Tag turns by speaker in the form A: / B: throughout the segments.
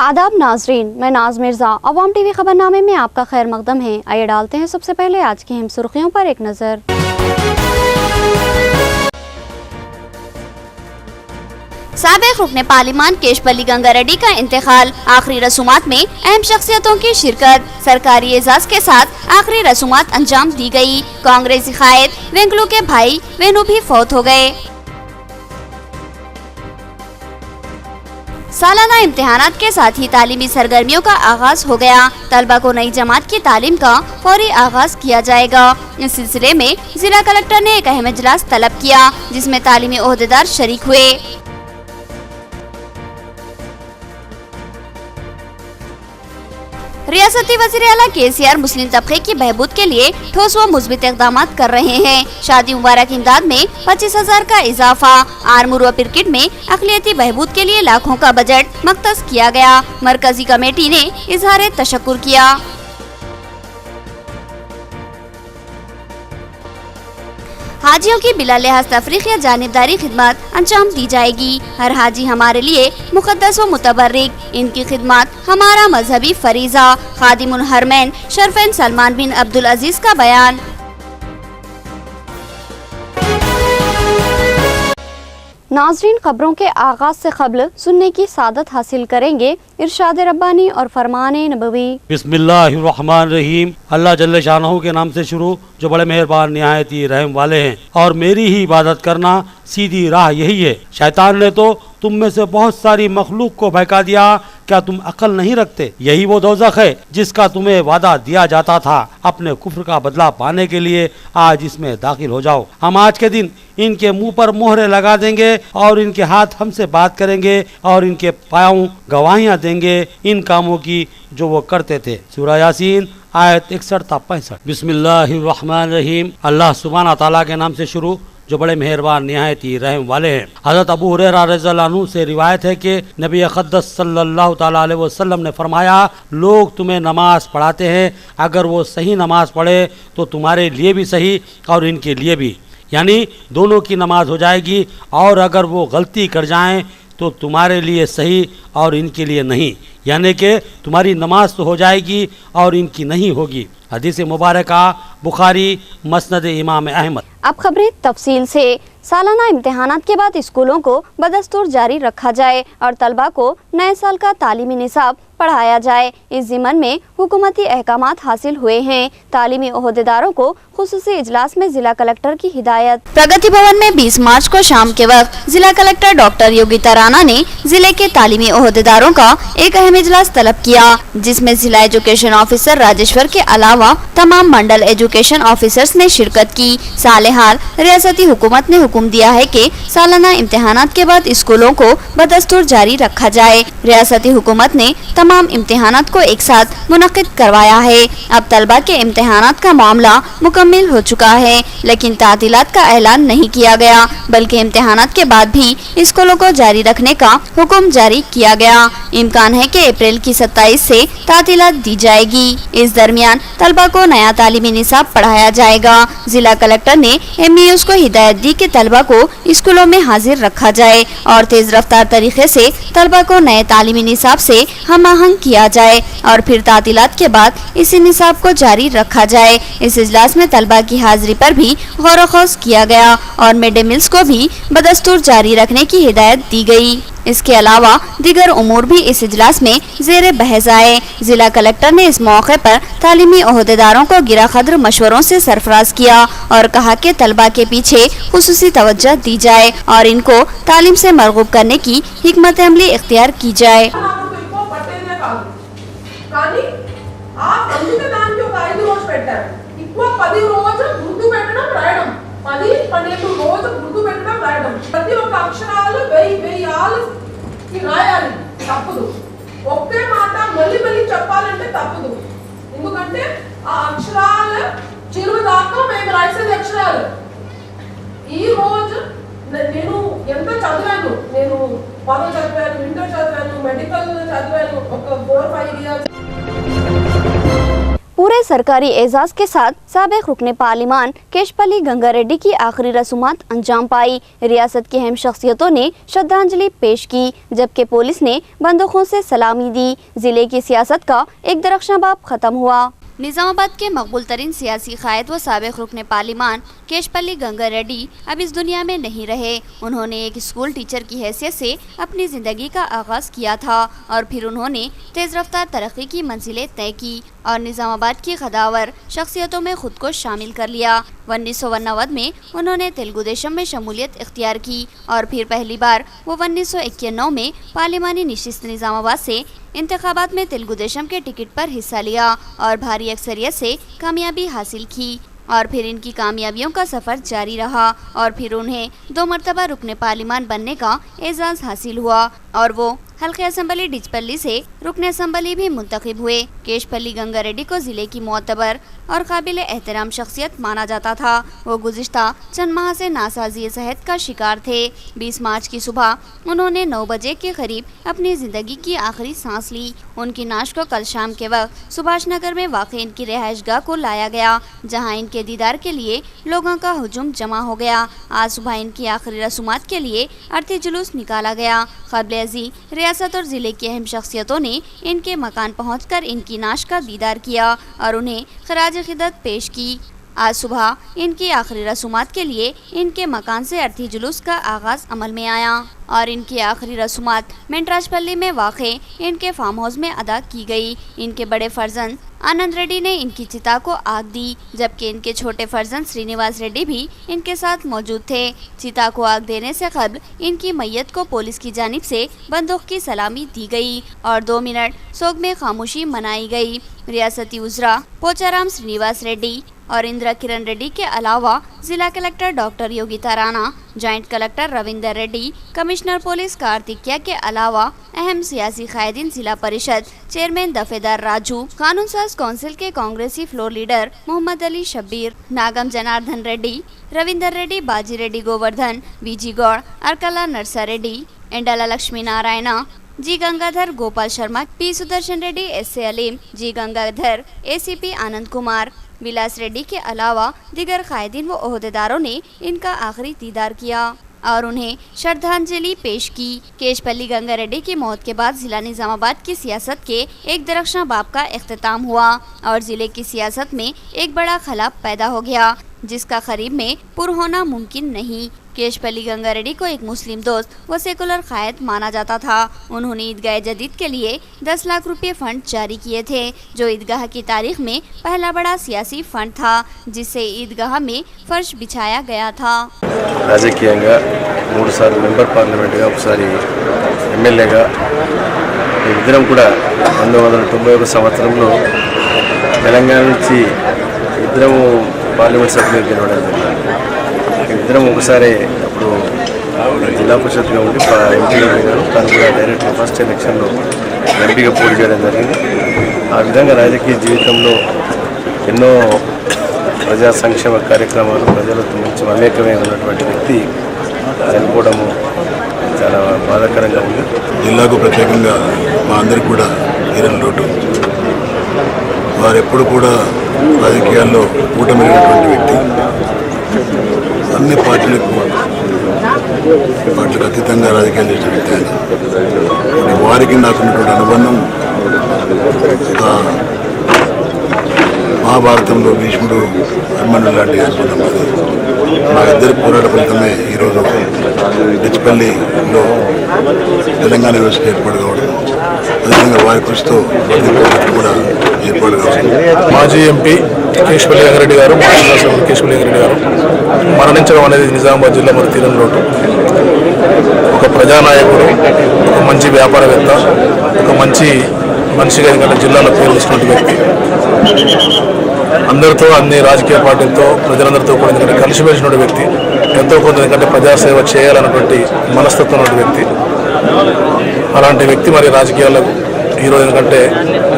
A: आदाब नाजरीन, मैं नाज मिर्ज़ा। अवाम टीवी खबरनामे में आपका खैर मकदम है। आइए डालते हैं सबसे पहले आज की अहम सुर्खियों पर एक नज़र। साबिक़ रुकने पार्लिमान केशपल्ली गंगा रेड्डी का इंतकाल, आखिरी रसूमात में अहम शख्सियतों की शिरकत, सरकारी एजाज के साथ आखिरी रसूमात अंजाम दी गई। कांग्रेसी कायद वेंकलू के भाई वेणु भी फौत हो गए। सालाना इम्तिहानात के साथ ही तालीमी सरगर्मियों का आगाज हो गया। तलबा को नई जमात की तालीम का फौरी आगाज किया जाएगा। इस सिलसिले में जिला कलेक्टर ने एक अहम इजलास तलब किया, जिसमें तालीमी ओहदेदार शरीक हुए। रियासती वज़ीर आला KCR मुस्लिम तबके की बहबूद के लिए ठोस व मुस्बित इक़दाम कर रहे हैं। शादी मुबारक इमदाद में 25,000 का इजाफा, आर्मूर व क्रिकेट में अक़लियती बहबूद के लिए लाखों का बजट मख्तस किया गया। मरकजी कमेटी ने इजहार तशक्कुर किया। हाजियों की बिला लिहाज तफरीक या जानिबदारी खिदमत अंजाम दी जाएगी। हर हाजी हमारे लिए मुक़द्दस व मुतबर्रिक, इनकी खिदमत हमारा मजहबी फरीज़ा। खादिमुल हरमैन शरफैन सलमान बिन अब्दुल अजीज का बयान। नाज़रीन, खबरों के आगाज से क़ब्ल सुनने की सादत हासिल करेंगे इरशाद रब्बानी और फरमान नबवी।
B: बिस्मिल्लाहिर्रहमानिर्रहीम। अल्लाह जल्ल शानहू के नाम से शुरू, जो बड़े मेहरबान निहायत ही रहम वाले हैं। और मेरी ही इबादत करना सीधी राह यही है। शैतान ने तो तुम में से बहुत सारी मखलूक को बहका दिया, क्या तुम अकल नहीं रखते? यही वो दोज़ख है जिसका तुम्हें वादा दिया जाता था। अपने कुफ्र का बदला पाने के लिए आज इसमें दाखिल हो जाओ। हम आज के दिन इनके मुंह पर मोहरे लगा देंगे और इनके हाथ हमसे बात करेंगे और इनके पाँव गवाहियाँ देंगे इन कामों की जो वो करते थे। सूरह यासीन आयत 61 था 65। बिस्मिल्लाहिर्रहमानिर्रहीम। अल्लाह सुब्हानहू तआला के नाम से शुरू, जो बड़े मेहरबान निहायत ही रहम वाले हैं। हज़रत अबू हुरैरा रज़ियल्लाहु अन्हु से रिवायत है कि नबी अक़दस सल्लल्लाहु तआला अलैहि वसल्लम ने फरमाया, लोग तुम्हें नमाज पढ़ाते हैं, अगर वो सही नमाज पढ़े तो तुम्हारे लिए भी सही और इनके लिए भी, यानी दोनों की नमाज हो जाएगी। और अगर वो गलती कर जाएं तो तुम्हारे लिए सही और इनके लिए नहीं, यानी कि तुम्हारी नमाज तो हो जाएगी और इनकी नहीं होगी। हदीस मुबारका बुखारी मसनद इमाम अहमद।
A: अब खबरें तफसील से। सालाना इम्तिहानात के बाद स्कूलों को बदस्तूर जारी रखा जाए और तलबा को नए साल का तालीमी निसाब पढ़ाया जाए। इस ज़िमन में हुकूमती अहकामात हासिल हुए हैं। तालीमी ओहदेदारों को खुसूसी इजलास में जिला कलेक्टर की हिदायत। प्रगति भवन में 20 मार्च को शाम के वक्त जिला कलेक्टर डॉक्टर योगिता राणा ने जिले के तालीमी ओहदेदारों का एक अहम इजलास तलब किया, जिसमें जिला एजुकेशन ऑफिसर राजेश्वर के अलावा तमाम मंडल एजुकेशन ऑफिसर्स ने शिरकत की। सालेहाल रियासती हुकूमत ने हुक्म दिया है कि सालाना इम्तिहानात के बाद स्कूलों को बदस्तूर जारी रखा जाए। रियासती हुकूमत ने तमाम इम्तिहानात को एक साथ मुनक्किद करवाया है। अब तलबा के इम्तिहानात का मामला मुकम्मिल हो चुका है, लेकिन तातीलात का ऐलान नहीं किया गया, बल्कि इम्तिहानात के बाद भी स्कूलों को जारी रखने का हुक्म जारी किया गया। इम्कान है कि अप्रैल की 27 से तातीलात दी जाएगी। इस दरमियान तलबा को नया तालीमी निसाब पढ़ाया जाएगा। जिला कलेक्टर ने MEUs को हिदायत दी कि तलबा को स्कूलों में हाजिर रखा जाए और तेज रफ्तार तरीके से तलबा को नए तालीमी निसाब से हम किया जाए और फिर तातीलात के बाद इसी निसाब को जारी रखा जाए। इस इजलास में तलबा की हाजिरी पर भी गौर ख़ौस किया गया और मिड डे मील्स को भी बदस्तूर जारी रखने की हिदायत दी गई। इसके अलावा दीगर उमूर भी इस इजलास में ज़ेर बहस आए। जिला कलेक्टर ने इस मौके पर तालीमी ओहदेदारों को गिरा खद्र मशवरों से सरफराज किया और कहा कि तलबा के पीछे खुसूसी तवज्जो दी जाए और इनको तालीम से मरगूब करने की हिकमत अमली इख्तियार की जाए।
C: కానీ ఆ అందుకే దానికి ఒక 5 రోజు పెట్టారు. ఎక్కువ 10 రోజు గుర్తు పెట్టడం రాయడం, 10 12 రోజు గుర్తు పెట్టడం రాయడం, ప్రతి ఒక్క అక్షరాలు వెయ్యి ఆలుకి రాయాలి. తప్పదు. ఒకే మాట మళ్ళీ మళ్ళీ చెప్పాలంటే తప్పదు. ఎందుకంటే ఆ అక్షరాల చిరువు దాకా మేము రాసేది అక్షరాలు. ఈ రోజు నేను ఎంత చదివాను, నేను పదో చదివాను, ఇంటర్ చదివాను, మెడికల్ చదివాను, ఒక 4-5 ఇయర్స్।
A: पूरे सरकारी एजाज के साथ साबिक रुकने पार्लिमान केशपल्ली गंगा रेड्डी की आखिरी रसूमात अंजाम पाई। रियासत की अहम शख्सियतों ने श्रद्धांजलि पेश की, जबकि पुलिस ने बंदूकों से सलामी दी। जिले की सियासत का एक दरख्शां बाब खत्म हुआ। निजामाबाद के मकबूल तरीन सियासी कायद व साबिक रुकने पार्लिमान केशपल्ली गंगा रेड्डी अब इस दुनिया में नहीं रहे। उन्होंने एक स्कूल टीचर की हैसियत से अपनी ज़िंदगी का आगाज़ किया था और फिर उन्होंने तेज़ रफ्तार तरक्की की मंजिलें तय की और निजामाबाद की खदावर शख्सियतों में खुद को शामिल कर लिया। 1991 में उन्होंने तेलुगु देशम में शमूलियत इख्तियार की और फिर पहली बार वो 1991 में पार्लिमानी नशिस्त निजामाबाद से इंतखाबात में तेलुगु देशम के टिकट पर हिस्सा लिया और भारी अक्सरियत से कामयाबी हासिल की और फिर इनकी कामयाबियों का सफ़र जारी रहा और फिर उन्हें 2 मरतबा रुकने पार्लिमान बनने का एजाज़ हासिल हुआ और वो हल्के असम्बली डिचपल्ली से रुकने असम्बली भी मुंतखब हुए। केशपल्ली गंगा रेड्डी को ज़िले की मोतबर और काबिल एहतराम शख्सियत माना जाता था। वो गुज़िश्ता चंद माह से नासाज़ी सेहत का शिकार थे। 20 मार्च की सुबह उन्होंने 9 बजे के करीब अपनी ज़िंदगी की आखिरी सांस ली। उनकी नाश को कल शाम के वक्त सुभाष नगर में वाक़ई इनकी रिहाइशगाह को लाया गया, जहाँ इनके दीदार के लिए लोगों का हुजूम जमा हो गया। आज सुबह इनकी आखिरी रसूमात के लिए अर्थी जुलूस निकाला गया। क़ब्ल-ए-ज़ी रियासत और ज़िले की अहम शख्सियतों ने इनके मकान पहुंचकर इनकी नाश का दीदार किया और उन्हें खराज ख़िदमत पेश की। आज सुबह इनकी आखिरी रसूमात के लिए इनके मकान से अर्थी जुलूस का आगाज़ अमल में आया और इनकी आखिरी रसूमात मेंट्राजपल्ली में वाक़े इनके फार्म हाउस में अदा की गई। इनके बड़े फर्जंद आनंद रेड्डी ने इनकी चिता को आग दी, जबकि इनके छोटे फर्जंद श्रीनिवास रेड्डी भी इनके साथ मौजूद थे। चिता को आग देने से कबल इनकी मैयत को पुलिस की जानिब से बंदूक की सलामी दी गई और 2 मिनट सोग में खामोशी मनाई गई। रियासती उज़रा पोचाराम श्रीनिवास रेड्डी और इंदिरा किरण रेड्डी के अलावा जिला collector doctor Yogita Rana, joint collector Ravinder Reddy, commissioner police Karthikeya के अलावा अहम सियासी कायदीन, जिला परिषद चेयरमैन दफेदार राजू, कानून साज काउंसिल के कांग्रेसी फ्लोर लीडर मोहम्मद अली शब्बीर, नागम जनार्दन रेड्डी, रविंदर रेड्डी, बाजी रेड्डी गोवर्धन, वीजी गौड़, अर्कला नरसा रेड्डी, एंडाला लक्ष्मी नारायणा, जी गंगाधर, गोपाल शर्मा, पी सुदर्शन रेड्डी, एस.ए. अलीम, जी गंगाधर, एसीपी आनंद कुमार, विलास रेड्डी के अलावा दिगर कायदीन व ओहदेदारों ने इनका आखिरी दीदार किया और उन्हें श्रद्धांजलि पेश की। केशपल्ली गंगा रेड्डी की मौत के बाद जिला निजामाबाद की सियासत के एक दरख्शां बाब का इख्तिताम हुआ और जिले की सियासत में एक बड़ा खला पैदा हो गया, जिसका करीब में पुर होना मुमकिन नहीं। केशपल्ली गंगा रेड्डी को एक मुस्लिम दोस्त व सेकुलर कायद माना जाता था। उन्होंने ईदगाह जदीद के लिए 10 लाख रुपये फंड जारी किए थे, जो ईदगाह की तारीख में पहला बड़ा सियासी फंड था, जिससे ईदगाह में फर्श बिछाया गया था।
D: రాజకీయంగా 3 సార్లు మెంబర్ పార్లమెంట్గా ఒకసారి ఎమ్మెల్యేగా ఇద్దరం కూడా 1991 సంవత్సరంలో తెలంగాణ నుంచి ఇద్దరము పార్లమెంట్ సభ్యులు గెలవడం జరిగింది. ఇద్దరం ఒకసారి అప్పుడు జిల్లా పరిషత్గా ఉండి ఎంపీగా పోయినాను. తను కూడా డైరెక్ట్గా ఫస్ట్ ఎలక్షన్లో ఎంపీగా పోటీ చేయడం జరిగింది. ఆ విధంగా రాజకీయ జీవితంలో ఎన్నో ప్రజా సంక్షేమ కార్యక్రమాలు, ప్రజలతో మంచి మమేకమే ఉన్నటువంటి వ్యక్తి చనిపోవడము చాలా బాధాకరంగా ఉంది.
E: జిల్లాకు ప్రత్యేకంగా మా అందరికి కూడా తీరని లోటు. వారు ఎప్పుడు కూడా రాజకీయాల్లో కూటమినటువంటి వ్యక్తి. అన్ని పార్టీలకు అతీతంగా రాజకీయాలు చేసిన వ్యక్తి ఆయన. వారికి నాకు ఉన్నటువంటి అనుబంధం మహాభారతంలో భీష్ముడు హనుమంతుడు లాంటి అనుబంధం. అది మా ఇద్దరి పోరాట ఫలితమే ఈరోజు డిచ్పల్లిలో తెలంగాణ యూనివర్సిటీ ఏర్పాటు కావడం, అదేవిధంగా వారి కృషితో కూడా ఏర్పాటు కావడం.
F: మాజీ ఎంపీ కేశపల్లి గంగారెడ్డి గారు, మాజీ శాసనసభ్యులు కేశపల్లి గంగారెడ్డి గారు మరణించడం అనేది నిజామాబాద్ జిల్లా మరి తీరని లోటు. ఒక ప్రజానాయకుడు, ఒక మంచి వ్యాపారవేత్త, ఒక మంచి మనిషిగా ఎందుకంటే జిల్లాలో పేరు వచ్చినటువంటి వ్యక్తి, అందరితో అన్ని రాజకీయ పార్టీలతో ప్రజలందరితో కూడా ఎందుకంటే కలిసిమెలిసినటువంటి వ్యక్తి, ఎంతో కొంత ఎందుకంటే ప్రజాసేవ చేయాలన్నటువంటి మనస్తత్వం ఉన్నటువంటి వ్యక్తి. అలాంటి వ్యక్తి మరి రాజకీయాలకు ఈరోజు ఎందుకంటే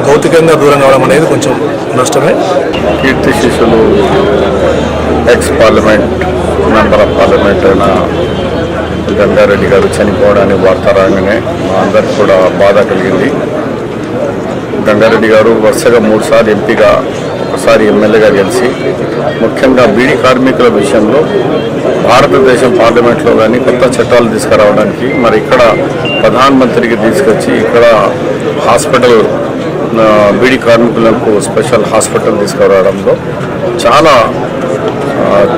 F: భౌతికంగా దూరం కావడం అనేది కొంచెం నష్టమే.
D: కీర్తి శిష్యులు X parliament member of parliament అయిన గంగారెడ్డి గారు చనిపోవడానికి వార్త రాగానే మా అందరికి కూడా బాధ కలిగింది. గంగారెడ్డి గారు వరుసగా 3 సార్లు ఎంపీగా ఒకసారి ఎమ్మెల్యేగా గెలిచి ముఖ్యంగా బీడీ కార్మికుల విషయంలో భారతదేశం పార్లమెంట్లో కానీ కొత్త చట్టాలు తీసుకురావడానికి మరి ఇక్కడ ప్రధానమంత్రికి తీసుకొచ్చి ఇక్కడ హాస్పిటల్ బీడీ కార్మికులకు స్పెషల్ హాస్పిటల్ తీసుకురావడంలో చాలా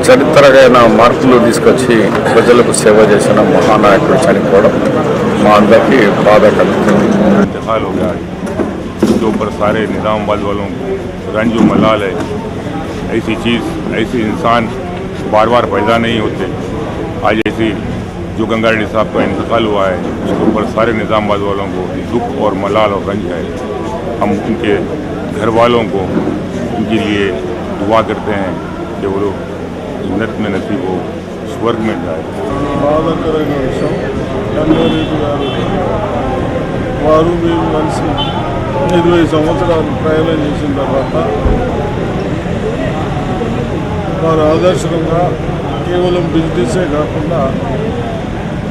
D: చరిత్రమైన మార్పులు తీసుకొచ్చి ప్రజలకు సేవ చేసిన మహానాయకుడు చనిపోవడం మా అందరికీ బాధ కలుగుతుంది.
G: इंतकाल हो गया है, इसके ऊपर सारे निज़ामाबाद वालों को रंज मलाल है। ऐसी चीज़ ऐसे इंसान बार बार पैदा नहीं होते। आज ऐसी जो गंगा रेड्डी साहब का इंतकाल हुआ है उसके ऊपर सारे निज़ामाबाद वालों को दुख और मलाल और रंज है। हम उनके घर वालों को उनके लिए दुआ करते हैं कि वो लोग जन्नत में नसीब हो, स्वर्ग में जाए।
H: బాధాకరమైన విషయం గంగారెడ్డి గారు వారు మేము కలిసి 20 సంవత్సరాలు ప్రయాణం చేసిన తర్వాత వారు ఆదర్శంగా కేవలం బిజినెసే కాకుండా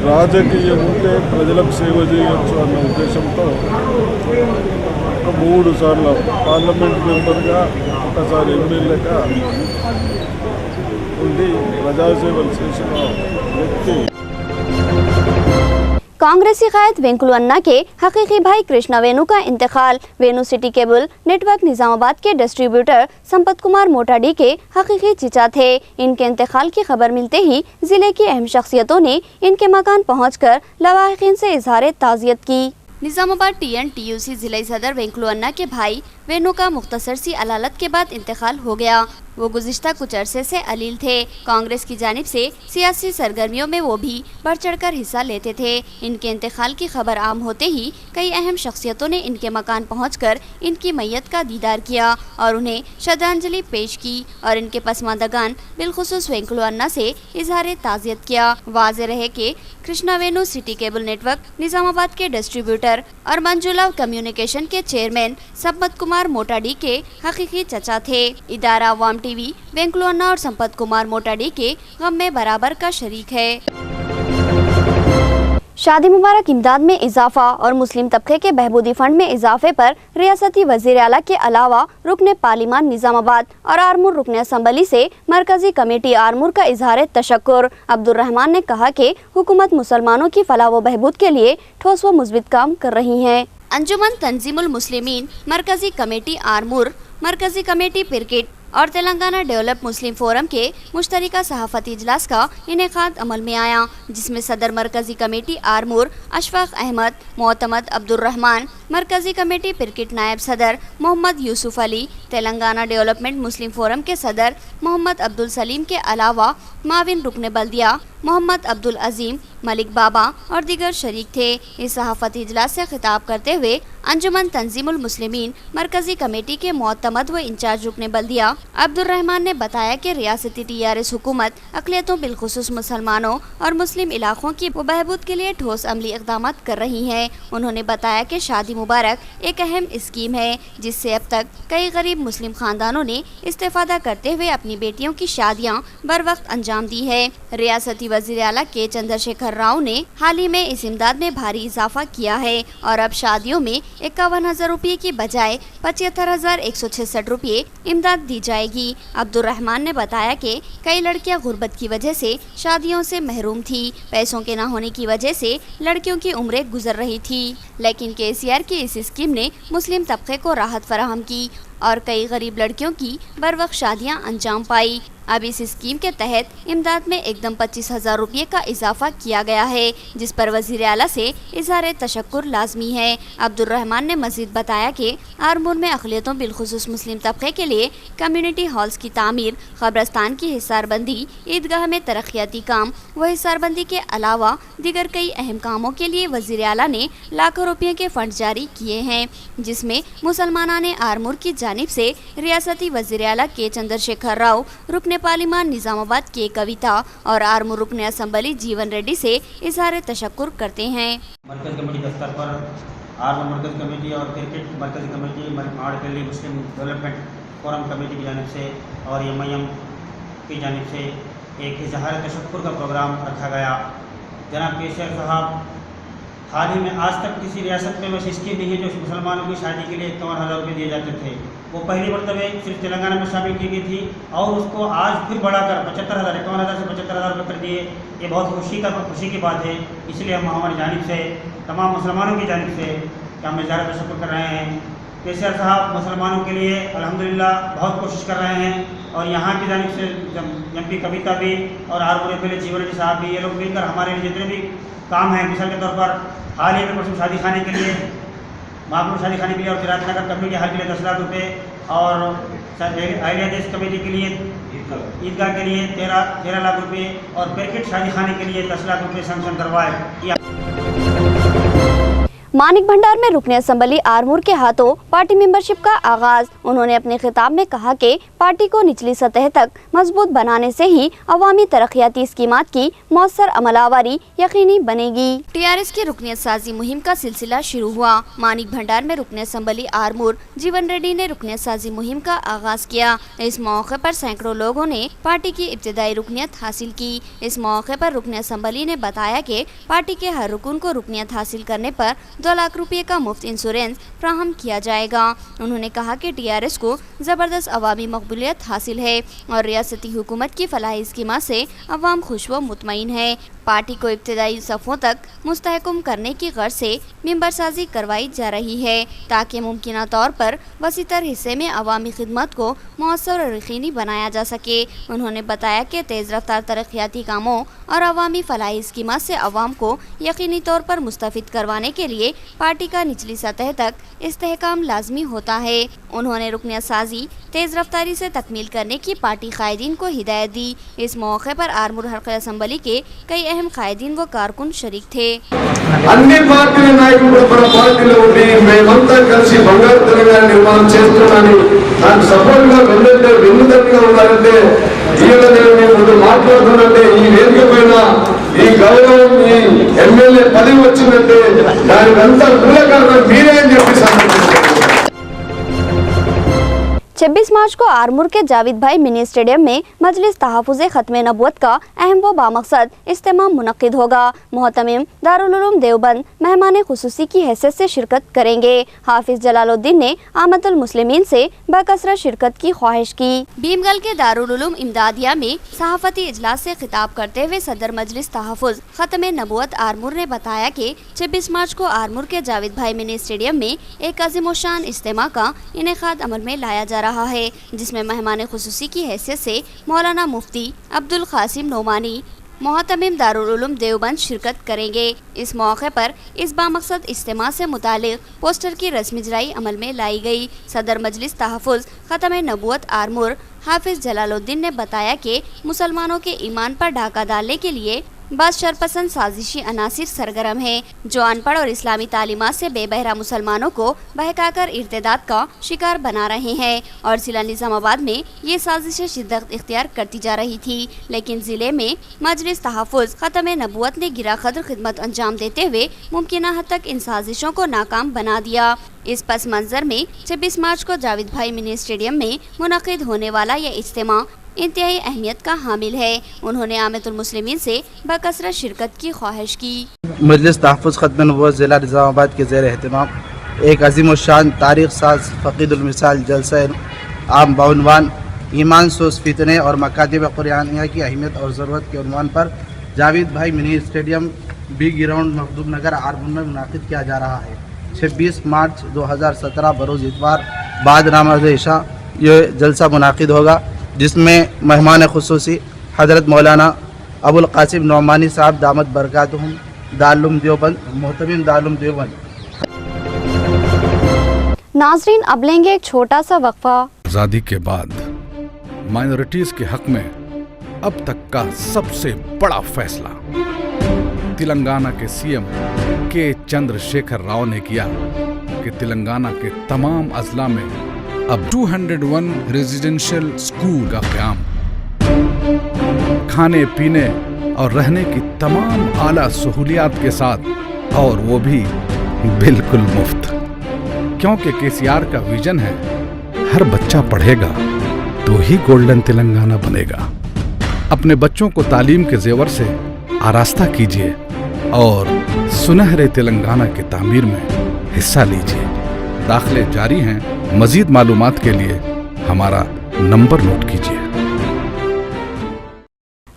H: రాజకీయం ఉంటే ప్రజలకు సేవ చేయవచ్చు అన్న ఉద్దేశంతో 3 సార్లు పార్లమెంట్ మెంబర్గా ఒకసారి ఎమ్మెల్యేగా ఉండి ప్రజాసేవలు చేసిన వ్యక్తి.
A: कांग्रेसी कायद वेंकुलु अन्ना के हकीकी भाई कृष्णा वेणु का इंतकाल। वेणु सिटी केबल नेटवर्क निजामाबाद के डिस्ट्रीब्यूटर संपत कुमार मोटाडी के हकीकी चचा थे। इनके इंतकाल की खबर मिलते ही जिले की अहम शख्सियतों ने इनके मकान पहुंचकर लवाहिकीन से इजहार ताज़ियत की। निजामाबाद TNTUC जिले सदर वेंकुलु अन्ना के भाई वेणु का मुख्तसर सी अदालत के बाद इंतकाल हो गया। वो गुज़िश्ता कुछ अरसे से अलील थे। कांग्रेस की जानिब से सियासी सरगर्मियों में वो भी बढ़ चढ़ कर हिस्सा लेते थे। इनके इंतकाल की खबर आम होते ही कई अहम शख्सियतों ने इनके मकान पहुंचकर इनकी मैयत का दीदार किया और उन्हें श्रद्धांजलि पेश की और इनके पसमानदगान बिलखुसूस वेंकुलु अन्ना से इजहार ताज़ियत किया। वाज़ेह रहे कि कृष्णा वेणु सिटी केबल नेटवर्क निजामाबाद के डिस्ट्रीब्यूटर और मंजुला कम्युनिकेशन के चेयरमैन संपत कुमार मोटाडी के हकीकी चचा थे। इदारा अवाम टीवी वेंकुलु अन्ना और संपत कुमार मोटाडी के गम में बराबर का शरीक है। शादी मुबारक इमदाद में इजाफा और मुस्लिम तबके के बहबूदी फंड में इजाफे पर रियासती वज़ीर आला के अलावा रुकने पार्लिमान निजामाबाद और आरमूर रुकने असम्बली से मरकजी कमेटी आरमूर का इजहार तशक्कुर। अब्दुर्रहमान ने कहा कि हुकूमत मुसलमानों की फलाह व बहबूद के लिए ठोस व मुस्बित काम कर रही है। अंजुमन तंजीमुल मुस्लिमीन, मरकजी कमेटी आरमूर, मरकजी कमेटी पिरकिट और तेलंगाना डेवलप मुस्लिम फोरम के मुश्तरका सहाफ़ती इजलास का इनेकाद अमल में आया, जिसमें सदर मरकजी कमेटी आरमूर अशफाक अहमद, मोतमद अब्दुर्रहमान, मरकजी कमेटी पिरकिट नायब सदर मोहम्मद यूसुफ अली, तेलंगाना डेवलपमेंट मुस्लिम फोरम के सदर मोहम्मद अब्दुल सलीम के अलावा माविन रुकने बल्दिया मोहम्मद अब्दुल अजीम, मलिक बाबा और दीगर शरीक थे। इस सहाफ़ती इजलास से खिताब करते हुए अंजुमन तंजीमुल मुस्लिमीन मरकजी कमेटी के मोतमद व इंचार्ज रुकने बल्दिया अब्दुर्रहमान ने बताया कि रियासती TRS हुकूमत अक़लियतों बिलखुसूस मुसलमानों और मुस्लिम इलाकों की बहबूद के लिए ठोस अमली इक़दाम कर रही है। उन्होंने बताया कि शादी मुबारक एक अहम स्कीम है जिससे अब तक कई गरीब मुस्लिम खानदानों ने इस्तेफादा करते हुए अपनी बेटियों की शादियाँ बर वक्त अंजाम दी है। रियासती वज़ीर आला के चंद्रशेखर राव ने हाल ही में इस इमदाद में भारी इजाफा किया है और अब शादियों में 51,000 रुपये की बजाय 75,166 रुपये इमदाद दी जाएगी। अब्दुर्रहमान ने बताया कि कई लड़कियां गुर्बत की वजह से शादियों से महरूम थी। पैसों के न होने की वजह से लड़कियों की उम्रें गुजर रही थी, लेकिन KCR की इस स्कीम ने मुस्लिम तबके को राहत फराहम की और कई गरीब लड़कियों की बर वक्त शादियाँ अंजाम पाई। अब इस स्कीम के तहत इमदाद में एकदम 25,000 रुपये का इजाफा किया गया है, जिस पर वज़ीर आला से इजहार तशक्कुर लाजमी है। अब्दुर्रहमान ने मज़ीद बताया कि आरमूर में अक़लियतों बिलखुसूस मुस्लिम तबके के लिए कम्युनिटी हॉल्स की तामीर, कब्रस्तान की हिसारबंदी, ईदगाह में तरक्याती काम व हिसारबंदी के अलावा दीगर कई अहम कामों के लिए वज़ीर आला ने लाखों रुपये के फंड जारी किए हैं, जिसमें मुसलमानाने आरमूर की जानिब से रियासती वज़ीर आला के चंद्रशेखर राव, रुकने पार्लिमान निजामाबाद के कविता और आरमूर रुकने असम्बली जीवन रेड्डी से इजहार तशक्कुर करते हैं।
I: मरकज़ कमेटी के स्तर पर आरमूर मरकज़ कमेटी और क्रिकेट मरकज़ी कमेटी माड़पल्ली मुस्लिम डेवलपमेंट फोरम कमेटी की जानिब से और MIM की जानिब से एक इजहार तशक्कुर का प्रोग्राम रखा गया। जनाब KCR साहब हाल ही में आज तक किसी रियासत में वैसी स्कीम नहीं है जो मुसलमानों की शादी के लिए 51,000 रुपये दिए जाते थे। वो पहली मरतबे सिर्फ तेलंगाना में शामिल की गई थी और उसको आज फिर बढ़ाकर 75,000 51,000 से 75,000 रुपये कर दिए। ये बहुत खुशी की बात है। इसलिए हम हमारी जानिब से तमाम मुसलमानों की जानिब से हम इज़हार तशक्कुर कर रहे हैं। केसीआर साहब मुसलमानों के लिए अल्हम्दुलिल्लाह बहुत कोशिश कर रहे हैं और यहाँ की जानिब से MP कविता भी और आरमूर MLA जीवन रेड्डी साहब भी, ये लोग मिलकर हमारे लिए जितने भी काम हैं, मिसाल के तौर पर हाल ही में परसों शादी खाने के लिए महापुर शादी खाने के लिए और किरात नगर कमेटी हाल के लिए 10 लाख रुपये और अहलिया देश कमेटी के लिए ईदगाह के लिए 13 लाख रुपये और पेरकेट शादी खाने के लिए 10 लाख रुपये सैंक्शन करवाए।
A: मानिक भंडार में रुकन असम्बली आरमूर के हाथों पार्टी मेंबरशिप का आगाज। उन्होंने अपने खिताब में कहा कि पार्टी को निचली सतह तक मजबूत बनाने से ही अवामी तरक्याती स्कीमात की मौसर अमलावरी यकीनी बनेगी। TRS की रुकनियत साजी मुहिम का सिलसिला शुरू हुआ। मानिक भंडार में रुकन असम्बली आरमूर जीवन रेड्डी ने रुकनियत साजी मुहिम का आगाज किया। इस मौके पर सैकड़ों लोगों ने पार्टी की इब्तिदाई रुकनियत हासिल की। इस मौके पर रुकन असम्बली ने बताया कि पार्टी के हर रुकन को रुकनियत हासिल करने पर 2 लाख रुपये का मुफ्त इंश्योरेंस फ्राहम किया जाएगा। उन्होंने कहा कि TRS को ज़बरदस्त अवामी मकबूलियत हासिल है और रियासती हुकूमत की फलाही स्कीमा से अवाम खुश व मुतमईन है। पार्टी को इब्तिदाई सफ़ों तक मुस्तहकम करने की गर्ज से मेंबर साजी करवाई जा रही है ताकि मुमकिन तौर पर वसीतर हिस्से में अवामी खिदमत को मौसर और यकीनी बनाया जा सके। उन्होंने बताया कि तेज़ रफ्तार तरक्याती कामों और अवामी फलाही स्कीमा से अवाम को यकीनी तौर पर मुस्तफ़िद करवाने के लिए पार्टी का निचली सतह तक इस्तेहकाम लाजमी होता है। उन्होंने रुकनियत साजी तेज़ रफ्तारी से तकमील करने की पार्टी कायदीन को हिदायत दी। इस मौके पर आरमूर हल्का असम्बली के कई अहम कायदीन व कारकुन शरीक थे।
J: అన్ని పార్టీల నాయకులు మన పార్టీలో ఉండి మేమంతా కలిసి బంగారు తెలంగాణ నిర్మాణం చేస్తున్నామని నాకు సపోర్ట్ గా వెన్నుదన్నుగా ఉన్నారంటే ఈయన నేను ముందు మాట్లాడుతున్నానంటే ఈ వేదిక పైన ఈ గౌరవం ఈ ఎమ్మెల్యే పదవి వచ్చిందంటే దానికంతా మూల కారణం మీరే అని చెప్పి సందర్భిస్తున్నాను।
A: 26 मार्च को आरमूर के जावेद भाई मिनी स्टेडियम में मजलिस तहफ़्फ़ुज़ ख़त्म नबूवत का अहम व बामकसद इज्तिमा मुनक़्क़िद होगा। मोहतमिम दारुल उलूम देवबंद मेहमान खुसूसी की हैसियत से शिरकत करेंगे। हाफिज जलालुद्दीन ने आमतुल मुस्लिमीन से बकसरत शिरकत की ख्वाहिश की। भीमगल के दारुल उलूम इमदादिया में सहाफ़ती इजलास से खिताब करते हुए सदर मजलिस तहफ़्फ़ुज़ ख़त्म नबूवत आरमूर ने बताया कि 26 मार्च को आरमूर के जावेद भाई मिनी स्टेडियम में एक अज़ीमुश्शान इज्तिमा का इनेकाद अमल में लाया जा रहा है, जिसमें मेहमान खुसूसी की हैसियत से मौलाना मुफ्ती अब्दुल क़ासिम नोमानी मोहतमिम दारुल उलूम देवबंद शिरकत करेंगे। इस मौके पर इस बामकसद इज्तिमा से मुतालिक पोस्टर की रस्मी इजराई अमल में लाई गई। सदर मजलिस तहफ़्फ़ुज़ ख़त्म नबूवत आरमूर हाफिज जलालुद्दीन ने बताया कि मुसलमानों के ईमान पर डाका डालने के लिए बस शरपसंद साजिशी अनासिर सरगर्म हैं, जो अनपढ़ और इस्लामी तालीमात से बेबहरा मुसलमानों को बहकाकर इर्तिदाद का शिकार बना रहे हैं और जिला निज़ामाबाद में ये साजिशें शिद्दत इख्तियार करती जा रही थी। लेकिन ज़िले में मजलिस तहफ़्फ़ुज़ ख़त्म नबूवत ने गिरा क़द्र खिदमत अंजाम देते हुए मुमकिन हद तक इन साजिशों को नाकाम बना दिया। इस पस मंज़र में 26 मार्च को जावेद भाई मिनी स्टेडियम में मुनक़्क़िद होने वाला यह इज्तिमा इंतहाई अहमियत का हामिल है। उन्होंने आमतुल मुस्लिमीन से बकसरत शिरकत की ख्वाहिश की।
K: मजलिस तहफ़्फ़ुज़ ख़त्म नबूवत ज़िला निज़ामाबाद के ज़ेर एहतिमाम एक अज़ीमुश्शान तारीख़ साज फ़क़ीदुल मिसाल जलसा आम बउनवान ईमान सोस फितने और मकातिब कुरानिया की अहमियत और ज़रूरत के उन्वान पर जावेद भाई mini stadium B ground Makhdoom Nagar Armoor में मुनाक़िद किया जा रहा है। 26 मार्च 2017 बरोज़ इतवार बाद नमाज़ इशा ये जलसा मुनाक़िद होगा, जिसमें मेहमान खुसूसी हज़रत मौलाना अबुल क़ासिम नौमानी साहब दामत बरकातुहुम दारुल देवबंद मोहतमिम दारुल देवबंद।
A: नाज़रीन अब लेंगे एक छोटा सा वक्फा।
L: आज़ादी के बाद माइनॉरिटीज़ के हक में अब तक का सबसे बड़ा फैसला तेलंगाना के CM के चंद्रशेखर राव ने किया कि तेलंगाना के तमाम अजला में अब 201 रेजिडेंशियल स्कूल का क़याम, खाने पीने और रहने की तमाम आला सहूलियात के साथ, और वो भी बिल्कुल मुफ्त। क्योंकि केसीआर का विजन है हर बच्चा पढ़ेगा तो ही गोल्डन तेलंगाना बनेगा। अपने बच्चों को तालीम के जेवर से आरास्ता कीजिए और सुनहरे तेलंगाना की तामीर में हिस्सा लीजिए। दाखिले जारी हैं। मजीद मालूमात के लिए हमारा नंबर नोट कीजिए।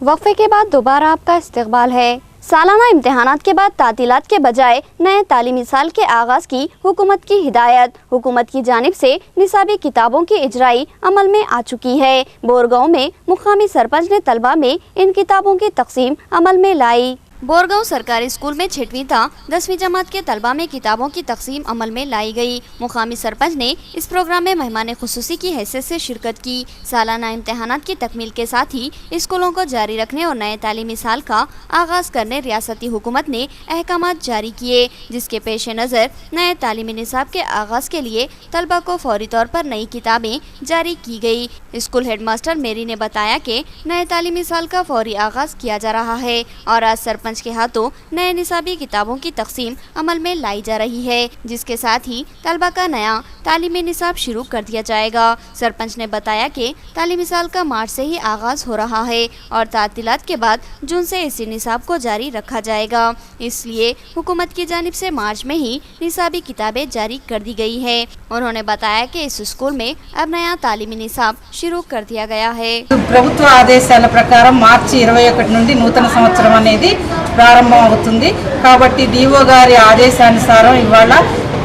A: वक्फे के बाद दोबारा आपका इस्तकबाल है। सालाना इम्तिहानात के बाद तातीलात के बजाय नए तालीमी साल के आगाज़ की हुकूमत की हिदायत। हुकूमत की जानिब से निसाबी किताबों की इजराई अमल में आ चुकी है। बोरगांव में मुकामी सरपंच ने तलबा में इन किताबों की तकसीम अमल में लाई। बोरगांव सरकारी स्कूल में 6वीं ता 10वीं जमात के तलबा में किताबों की तकसीम अमल में लाई गई। मुकामी सरपंच ने इस प्रोग्राम में मेहमान खुसूसी की हैसियत से शिरकत की। सालाना इम्तिहानात की तकमील के साथ ही स्कूलों को जारी रखने और नए तालीमी साल का आगाज़ करने रियासती हुकूमत ने अहकामात जारी किए, जिसके पेश नज़र नए तालीमी निसाब के आगाज़ के लिए तलबा को फौरी तौर पर नई किताबें जारी की गई। स्कूल हेडमास्टर मेरी ने बताया कि नए तालीमी साल का फौरी आगाज़ किया जा रहा है और आज सरपंच के हाथों नए निसाबी किताबों की तकसीम अमल में लाई जा रही है, जिसके साथ ही तलबा का नया तालीमी निसाब शुरू कर दिया जाएगा। सरपंच ने बताया कि तालीमी साल का मार्च से ही आगाज़ हो रहा है और तातीलात के बाद जून से इसी निसाब को जारी रखा जाएगा। इसलिए हुकूमत की जानिब से मार्च में ही निसाबी किताबें जारी कर दी गई है। उन्होंने बताया कि इस स्कूल में अब नया तालीमी निसाब शुरू कर दिया गया है।
M: ప్రభుత్వ ఆదేశాల ప్రకారం మార్చి 21 నుండి నూతన సంవత్సరం అనేది ప్రారంభం అవుతుంది కాబట్టి డిఓ గారి ఆదేశానుసారం ఇవాళ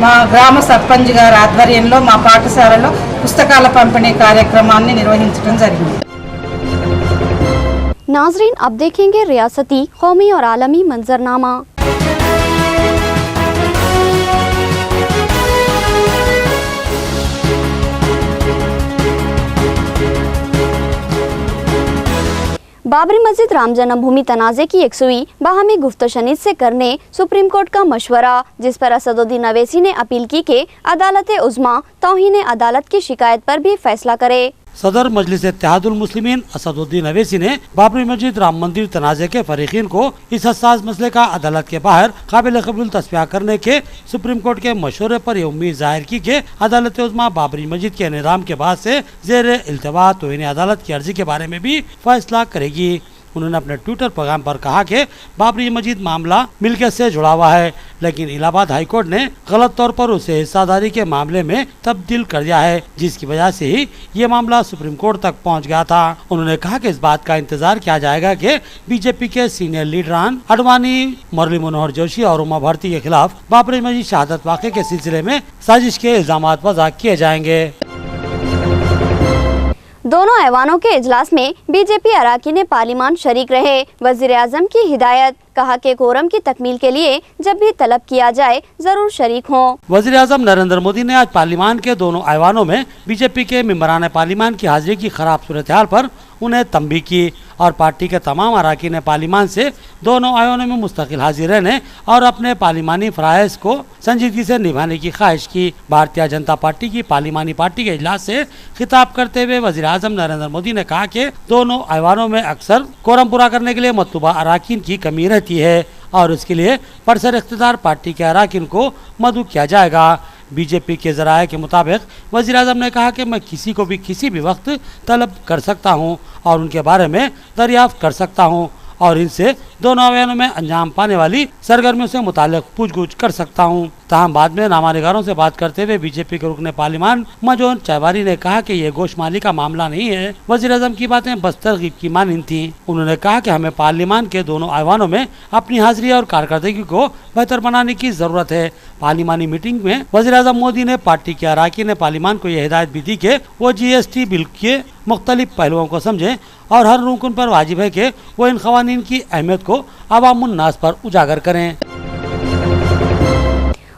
M: మా గ్రామ సర్పంచ్ గారి ఆధ్వర్యంలో మా పాఠశాలలో పుస్తకాల పంపిణీ కార్యక్రమాన్ని నిర్వహించడం జరిగింది।
A: नाजरीन, अब देखेंगे रियासती, कौमी और आलमी मंजरनामा। बाबरी मस्जिद राम जन्मभूमि तनाज़े की यकसुई बाहमी गुफ्तशनीद से करने सुप्रीम कोर्ट का मशवरा, जिस पर असदुद्दीन अवैसी ने अपील की कि अदालत उज़्मा तौहीन अदालत की शिकायत पर भी फैसला करे।
B: सदर मजलिस इत्तेहादुल मुस्लिमीन असदुद्दीन अवैसी ने बाबरी मस्जिद राम मंदिर तनाज़े के फरीकीन को इस हसास मसले का अदालत के बाहर काबिल कबूल तस्फिया करने के सुप्रीम कोर्ट के मशवरे पर यह उम्मीद जाहिर की कि अदालत उज़्मा बाबरी मस्जिद के निज़ाम के बाद से ज़ेर इल्तवा तौहीन अदालत की अर्जी के बारे में भी फैसला करेगी। उन्होंने अपने ट्विटर पैगाम पर कहा कि बाबरी मस्जिद मामला मिल्कियत से जुड़ा हुआ है, लेकिन इलाहाबाद हाई कोर्ट ने गलत तौर पर उसे हिस्सादारी के मामले में तब्दील कर दिया है, जिसकी वजह से ही ये मामला सुप्रीम कोर्ट तक पहुंच गया था। उन्होंने कहा कि इस बात का इंतजार किया जाएगा कि बीजेपी के सीनियर लीडरान अडवाणी, मुरली मनोहर जोशी और उमा भारती के खिलाफ बाबरी मस्जिद शहादत वाक़े के सिलसिले में साजिश के इल्जाम वज़ा किए जाएंगे।
A: दोनों ऐवानों के इजलास में बीजेपी अराकीन पार्लिमान शरीक रहे। वज़ीर आज़म की हिदायत, कहा कि कोरम की तकमील के लिए जब भी तलब किया जाए जरूर शरीक हों।
B: वज़ीर आज़म नरेंद्र मोदी ने आज पार्लिमान के दोनों ऐवानों में बीजेपी के मेंबरान पार्लिमान की हाजिरी की खराब सूरत हाल पर उन्हें तंबीह की और पार्टी के तमाम अराकीन पार्लिमान से दोनों ऐवानों में मुस्तकिल हाजिर रहने और अपने पार्लिमानी फ़राइज़ को संजीदगी से निभाने की ख्वाहिश की। भारतीय जनता पार्टी की पार्लिमानी पार्टी के इजलास से खिताब करते हुए वज़ीर आज़म नरेंद्र मोदी ने कहा कि दोनों ऐवानों में अक्सर कोरम पूरा करने के लिए मतलूबा अराकीन की कमी रहती है और इसके लिए परसर इख्तियार पार्टी के अराकीन को मदऊ किया जाएगा। बीजेपी के ज़राए के मुताबिक वज़ीर आज़म ने कहा कि मैं किसी को भी किसी भी वक्त तलब कर सकता हूं और उनके बारे में दरियाफ्त कर सकता हूं और इनसे दोनों अवैनों में अंजाम पाने वाली सरगर्मियों से मुताल्लिक पूछगछ कर सकता हूं। ताहम बाद में नामानिगारों से बात करते हुए बीजेपी के रुकने पार्लिमान मजोन चायवारी ने कहा कि ये गोशमाली का मामला नहीं है। वज़ीर आज़म की बातें बस तरगीब की मानिंद थी। उन्होंने कहा कि हमें पार्लिमान के दोनों ऐवानों में अपनी हाजिरी और कारकर्दगी को बेहतर बनाने की जरूरत है। पार्लिमानी मीटिंग में वज़ीर आज़म मोदी ने पार्टी के अराकीन पार्लिमान को यह हिदायत भी दी कि वो GST बिल के मुख्तलिफ पहलुओं को समझें और हर रुकन पर वाजिब है कि वो इन क़वानीन की अहमियत को अवामुन नास पर उजागर करें।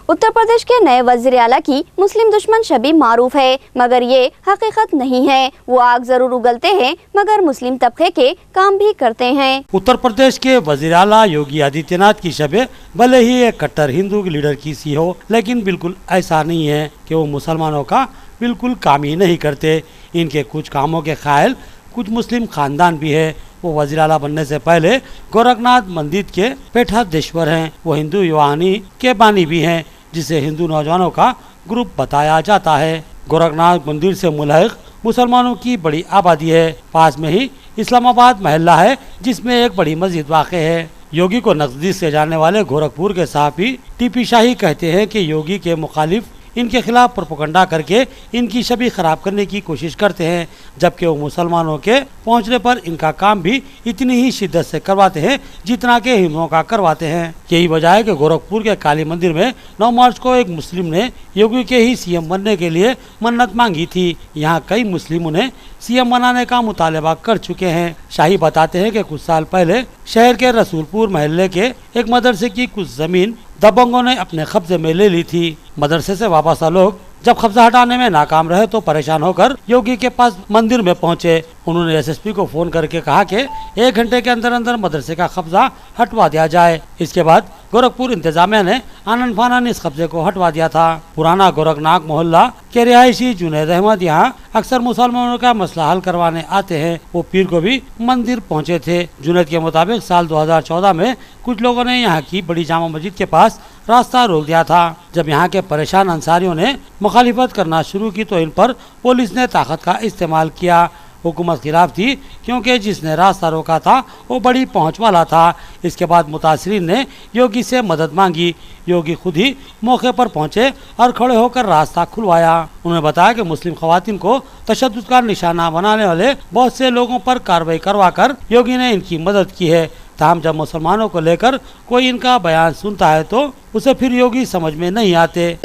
A: उत्तर प्रदेश के नए वज़ीर आला की मुस्लिम दुश्मन शबीब मारूफ है, मगर ये हकीकत नहीं है। वो आग जरूर उगलते हैं मगर मुस्लिम तबके के काम भी करते हैं।
B: उत्तर प्रदेश के वज़ीर आला योगी आदित्यनाथ की शबे भले ही एक कट्टर हिंदू लीडर की सी हो, लेकिन बिल्कुल ऐसा नहीं है कि वो मुसलमानों का बिल्कुल काम ही नहीं करते। इनके कुछ कामों के क़ाइल कुछ मुस्लिम खानदान भी है। वो वज़ीर आला बनने से पहले गोरखनाथ मंदिर के पीठाधीश्वर हैं। वो हिंदू युवानी के बानी भी हैं, जिसे हिंदू नौजवानों का ग्रुप बताया जाता है। गोरखनाथ मंदिर से मुल्हिक मुसलमानों की बड़ी आबादी है। पास में ही इस्लामाबाद महल्ला है, जिसमें एक बड़ी मस्जिद वाक़ है। योगी को नजदीक से जानने वाले गोरखपुर के सहाफी टीपी शाही कहते हैं कि योगी के मुखालिफ इनके खिलाफ प्रोपेगेंडा करके इनकी छवि खराब करने की कोशिश करते हैं, जबकि वो मुसलमानों के पहुंचने पर इनका काम भी इतनी ही शिद्दत से करवाते हैं जितना के हिंदुओं का करवाते हैं। यही वजह है कि गोरखपुर के काली मंदिर में 9 मार्च को एक मुस्लिम ने योगी के ही सीएम बनने के लिए मन्नत मांगी थी। यहाँ कई मुस्लिम उन्हें सीएम बनाने का मुतालबा कर चुके हैं। शाही बताते हैं कि कुछ साल पहले शहर के रसूलपुर महल्ले के एक मदरसे की कुछ जमीन दबंगों ने अपने कब्जे में ले ली थी। मदरसे से वापस लोग जब कब्जा हटाने में नाकाम रहे तो परेशान होकर योगी के पास मंदिर में पहुंचे। उन्होंने एसएसपी को फोन करके कहा कि 1 घंटे के अंदर अंदर मदरसे का कब्जा हटवा दिया जाए। इसके बाद गोरखपुर इंतजामिया ने आनन फानन इस कब्जे को हटवा दिया था। पुराना गोरखनाग मोहल्ला के रिहायशी जुनैद अहमद यहाँ अक्सर मुसलमानों का मसला हल करवाने आते हैं। वो पीर को भी मंदिर पहुँचे थे। जुनैद के मुताबिक साल 2014 में कुछ लोगों ने यहाँ की बड़ी जामा मस्जिद के पास रास्ता रोक दिया था। जब यहाँ के परेशान अंसारियों ने मुखालिफत करना शुरू की तो इन पर पुलिस ने ताकत का इस्तेमाल किया। हुकूमत खिलाफ थी क्योंकि जिसने रास्ता रोका था वो बड़ी पहुंच वाला था। इसके बाद मुतासरीन ने योगी से मदद मांगी। योगी खुद ही मौके पर पहुंचे और खड़े होकर रास्ता खुलवाया। उन्होंने बताया कि मुस्लिम खवातीन को तशद्दुद का निशाना बनाने वाले बहुत से लोगों पर कार्रवाई करवाकर योगी ने इनकी मदद की है। ताहम जब मुसलमानों को लेकर कोई इनका बयान सुनता है तो उसे फिर योगी समझ में नहीं आते।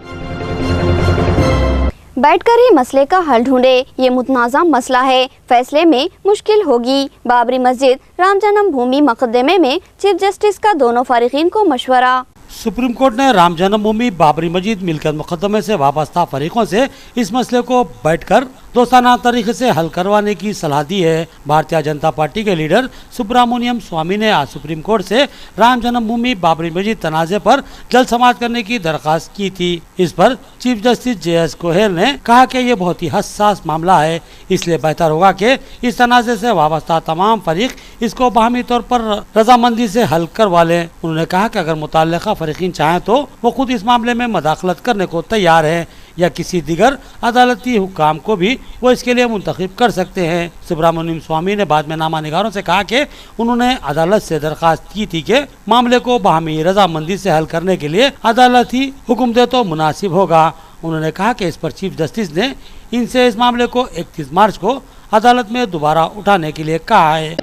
A: बैठकर ही मसले का हल ढूंढे, ये मुतनाज़ा मसला है, फैसले में मुश्किल होगी। बाबरी मस्जिद राम जन्म भूमि मुकदमे में चीफ जस्टिस का दोनों फरीकीन को मशवरा।
B: सुप्रीम कोर्ट ने राम जन्मभूमि बाबरी मस्जिद मिल्कियत मुकदमे से वाबस्ता फरीकों से इस मसले को बैठकर दोस्ताना तरीके से हल करवाने की सलाह दी है। भारतीय जनता पार्टी के लीडर सुब्रमण्यम स्वामी ने आज सुप्रीम कोर्ट से राम जन्मभूमि बाबरी मस्जिद तनाज़े पर जल्द समाअत करने की दरख्वास्त की थी। इस पर चीफ जस्टिस JS कोहेर ने कहा कि ये बहुत ही हसास मामला है, इसलिए बेहतर होगा कि इस तनाज़े से वाबस्ता तमाम फरीक इसको बाहमी तौर पर रजामंदी से हल करवा लें। उन्होंने कहा कि अगर मुतल्लिका फरीकीन चाहें तो वो खुद इस मामले में मदाखलत करने को तैयार है या किसी दिगर अदालती हुक्काम को भी वो इसके लिए मुंतखब कर सकते हैं। सुब्रमण्यम स्वामी ने बाद में नामा निगारों से कहा कि उन्होंने अदालत से दरख्वास्त की थी कि मामले को बाहमी रजामंदी से हल करने के लिए अदालत ही हुक्म दे तो मुनासिब होगा। उन्होंने कहा कि इस पर चीफ जस्टिस ने इनसे इस मामले को 31 मार्च को अदालत में दोबारा उठाने के लिए कहा है।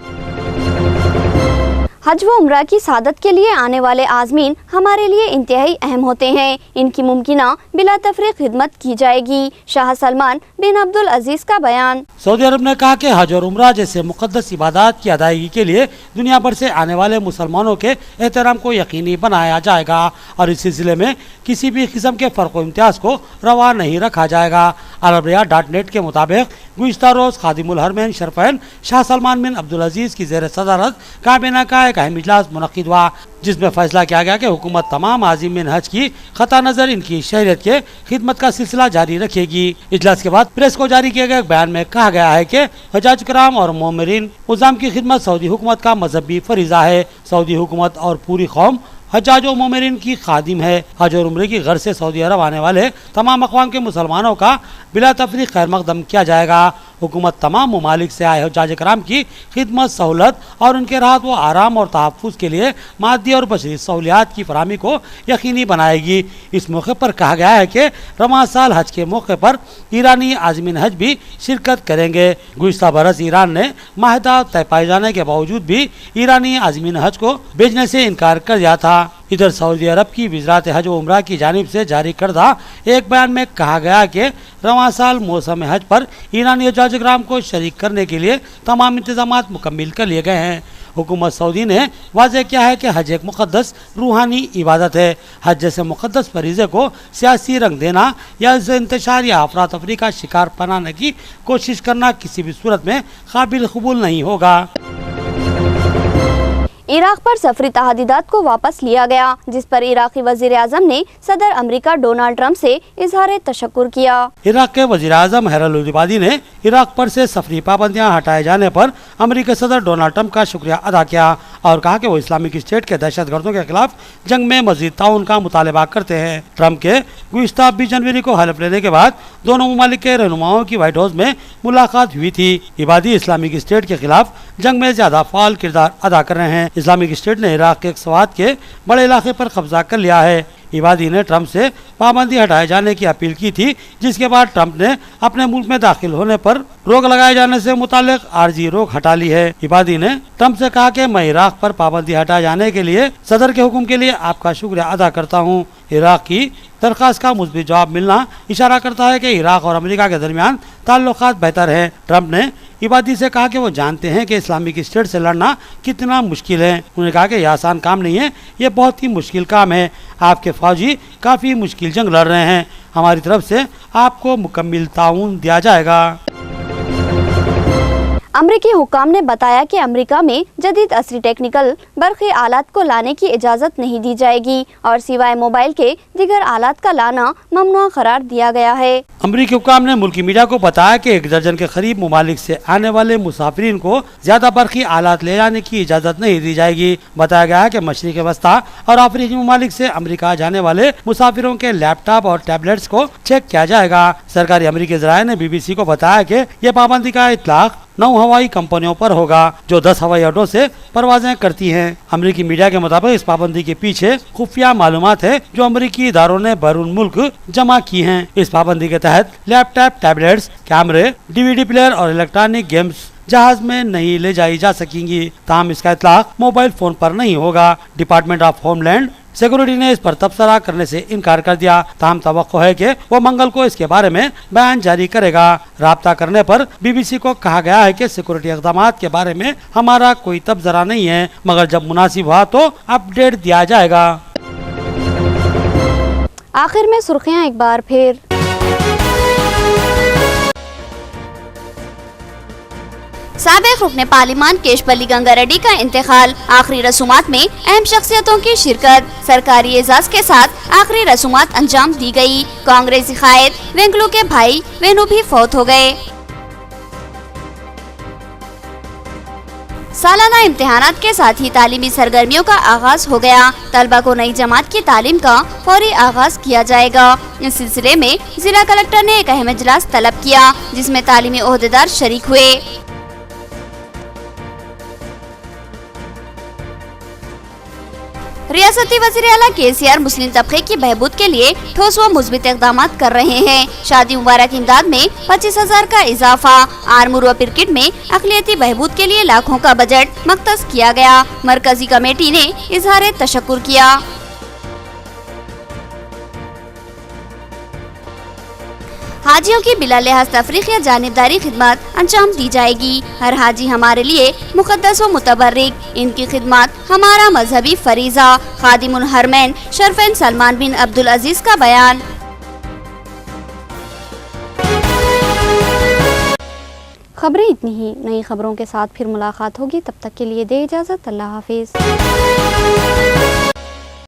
A: हज व उम्रा की सादत के लिए आने वाले आज़मीन हमारे लिए इंतहाई अहम होते हैं। इनकी मुमकिना बिला तफरीक खिदमत की जाएगी। शाह सलमान बिन अब्दुल अजीज का बयान।
B: सऊदी अरब ने कहा कि हज और उम्रा जैसे मुक़द्दस इबादत की अदायगी के लिए दुनिया भर से आने वाले मुसलमानों के एहतराम को यकीनी बनाया जाएगा और इस सिलसिले में किसी भी किस्म के फ़र्क़ इम्तियाज़ को रवा नहीं रखा जाएगा। अरबिया.net के मुताबिक गुज़िश्ता रोज़ खादिमुल हरमैन शरफ़ैन शाह सलमान बिन अब्दुल अजीज़ की ज़ेर सदारत काबीना का एक अहम इजलास मुनक़िद हुआ, जिसमें फैसला किया गया कि हुकूमत तमाम आज़िमीन हज की ख़ता नज़र इनकी शहरियत के खिदमत का सिलसिला जारी रखेगी। इजलास के बाद प्रेस को जारी किए गए बयान में कहा गया है कि हजाज कराम और मोमिरीन उज़्ज़ाम की खिदमत सऊदी हुकूमत का मजहबी फरीज़ा है। सऊदी हुकूमत और पूरी कौम हजाज और मोमिरीन की खादिम है। हज और उम्रे की गर्ज से सऊदी अरब आने वाले तमाम अक़वाम के मुसलमानों का बिला तफरीक खैर मक़दम किया जाएगा। हुकूमत तमाम ममालिक से आए हजाज कराम की खिदमत, सहूलत और उनके राहत व आराम और तहफ़्फ़ुज़ के लिए मादी और बशरी सहूलियात की फराहमी को यकीनी बनाएगी। इस मौके पर कहा गया है कि रवां साल हज के मौके पर ईरानी आज़मीन हज भी शिरकत करेंगे। गुज़िश्ता बरस ईरान ने माहिदा तय पाए जाने के बावजूद भी ईरानी आज़मीन हज को भेजने से इनकार कर दिया था। इधर सऊदी अरब की वज़ारत हज व उम्रा की जानिब से जारी करदा एक बयान में कहा गया कि रवां साल मौसम हज पर ईरानी हजाज कराम को शरीक करने के लिए तमाम इंतजामात मुकम्मिल कर लिए गए हैं। हुकूमत सऊदी ने वाज़ेह किया है कि हज एक मुक़द्दस रूहानी इबादत है। हज जैसे मुक़द्दस फरीज़े को सियासी रंग देना या इसे इंतशार या अफरा तफरी का शिकार बनाने की कोशिश करना किसी भी सूरत में काबिल कबूल नहीं होगा।
A: इराक पर सफरी तहदीदात को वापस लिया गया, जिस पर इराकी वज़ीर आज़म ने सदर अमेरिका डोनाल्ड ट्रंप से इजहार तशक्कुर किया।
B: इराक के वज़ीर आज़म हैदर अल-अबादी ने इराक पर से सफरी पाबंदियां हटाए जाने पर अमेरिकी सदर डोनाल्ड ट्रंप का शुक्रिया अदा किया और कहा कि वो इस्लामिक स्टेट के दहशतगर्दों के खिलाफ जंग में मज़ीद ताउन का मुतालबा करते हैं। ट्रंप के गुज़िश्ता 20 जनवरी को हलफ लेने के बाद दोनों ममालिक के रहनुमाओं की व्हाइट हाउस में मुलाकात हुई थी। इबादी इस्लामिक स्टेट के खिलाफ जंग में ज्यादा फाल किरदार अदा कर रहे हैं। इस्लामिक स्टेट ने इराक के स्वात के बड़े इलाके पर कब्जा कर लिया है। इबादी ने ट्रंप से पाबंदी हटाए जाने की अपील की थी, जिसके बाद ट्रंप ने अपने मुल्क में दाखिल होने पर रोक लगाए जाने से मुतालिक आर्जी रोक हटा ली है। इबादी ने ट्रंप से कहा कि मैं इराक पर पाबंदी हटाए जाने के लिए सदर के हुक्म के लिए आपका शुक्रिया अदा करता हूँ। इराक की दरख्वास्त का मुस्बित जवाब मिलना इशारा करता है कि इराक और अमेरिका के दरमियान ताल्लुकात बेहतर है। ट्रंप ने इबादी से कहा कि वो जानते हैं कि इस्लामिक स्टेट से लड़ना कितना मुश्किल है। उन्होंने कहा कि यह आसान काम नहीं है, ये बहुत ही मुश्किल काम है। आपके फौजी काफ़ी मुश्किल जंग लड़ रहे हैं। हमारी तरफ से आपको मुकम्मल ताउन दिया जाएगा।
A: अमरीकी हुक्काम ने बताया कि अमेरिका में जदीद असरी टेक्निकल बरक़ी आलात को लाने की इजाज़त नहीं दी जाएगी और सिवाय मोबाइल के दीगर आलात का लाना ममनुआ करार दिया गया है।
B: अमरीकी हुक्काम ने मुल्की मीडिया को बताया कि 1 दर्जन के करीब ममालिक से आने वाले मुसाफिरीन को ज्यादा बरक़ी आलात ले जाने की इजाज़त नहीं दी जाएगी। बताया गया है कि मशरिक़ वस्ता और अफ्रीकी ममालिक से अमरीका जाने वाले मुसाफिरों के लैपटॉप और टैबलेट्स को चेक किया जाएगा। सरकारी अमरीकी ज़राए ने BBC को बताया कि यह पाबंदी का इतलाक 9 हवाई कंपनियों पर होगा जो 10 हवाई अड्डों से परवाजें करती हैं। अमरीकी मीडिया के मुताबिक इस पाबंदी के पीछे खुफिया मालूमात है जो अमरीकी इदारों ने बैरून मुल्क जमा की हैं। इस पाबंदी के तहत लैपटॉप, टैबलेट्स, कैमरे, DVD प्लेयर और इलेक्ट्रॉनिक गेम्स जहाज में नहीं ले जाई जा सकेंगी। ताहम इसका इतलाक मोबाइल फोन पर नहीं होगा। डिपार्टमेंट ऑफ होमलैंड सिक्योरिटी ने इस पर तबसरा करने से इनकार कर दिया। ताहम तवक्को है कि वो मंगल को इसके बारे में बयान जारी करेगा। राब्ता करने पर BBC को कहा गया है कि सिक्योरिटी इक़दामात के बारे में हमारा कोई तबसरा नहीं है, मगर जब मुनासिब हुआ तो अपडेट दिया जाएगा।
A: आखिर में सुर्खियां एक बार फिर। साबिक़ रुकने पार्लिमान केशवली गंगारेड्डी का इंतकाल, आखिरी रसूमात में अहम शख्सियतों की शिरकत, सरकारी एजाज के साथ आखिरी रसूमात अंजाम दी गई। कांग्रेसी कायद वेंकलू के भाई वेणु भी फौत हो गए। सालाना इम्तिहानात के साथ ही तालीमी सरगर्मियों का आगाज हो गया। तलबा को नई जमात की तालीम का फौरी आगाज किया जाएगा। इस सिलसिले में जिला कलेक्टर ने एक अहम इजलास तलब किया, जिसमें तालीमी ओहदेदार शरीक हुए। रियासती वज़ीर आला KCR मुस्लिम तबके की बहबूद के लिए ठोस व मुस्बित इक़दाम कर रहे हैं। शादी मुबारक इमदाद में 25,000 का इजाफा, आर्मूर व पिरकिट में अक़लियती बहबूद के लिए लाखों का बजट मख्तस किया गया। मरकजी कमेटी ने इजहार तशक्कुर किया। हाजियों की बिला लिहाज तफरीक या जानिबदारी खिदमत अंजाम दी जाएगी। हर हाजी हमारे लिए मुक़द्दस व मुतबर्रिक, इनकी खिदमत हमारा मजहबी फरीज़ा। खादिमुल हरमैन शरफैन सलमान बिन अब्दुल अजीज का बयान। खबरें इतनी ही, नई खबरों के साथ फिर मुलाकात होगी। तब तक के लिए दे इजाज़त। अल्लाह हाफिज़।